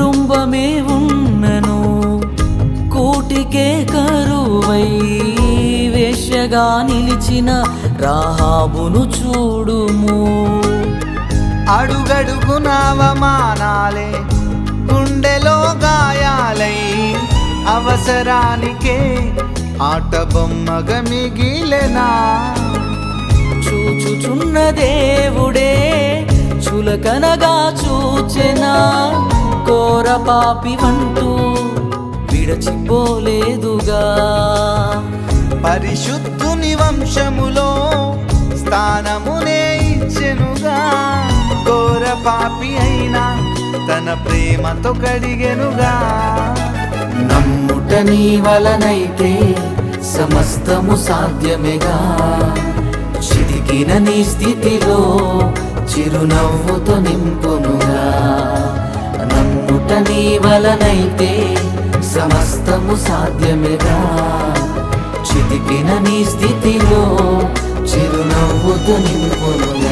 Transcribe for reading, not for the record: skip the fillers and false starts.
కుటుంబమే ఉన్నను కూటికే కరువై వేశ్యగా నిలిచిన రాహాబును చూడుము. అడుగడుగున అవమానాలే గుండెలో గాయాలై అవసరానికే ఆట బొమ్మగా మిగిలెనా. చూచుచున్న దేవుడే చులకనగా చూచెనా ఘోర పాపి వంటూ విడచిపోలేదుగా. పరిశుద్ధుని వంశములో స్థానమునే ఇచ్చెనుగా. ఘోర పాపి అయినా తన ప్రేమతో కడిగెనుగా. నమ్ముట నీ వలనైతే సమస్తము సాధ్యమేగా. చితికిన నీ స్థితిలో చిరునవ్వుతో నింపునుగా. నమ్ముట నీ వలనైతే సమస్తము సాధ్యమేగా. చితికిన నీ స్థితిలో చిరునవ్వుతో నింపునుగా.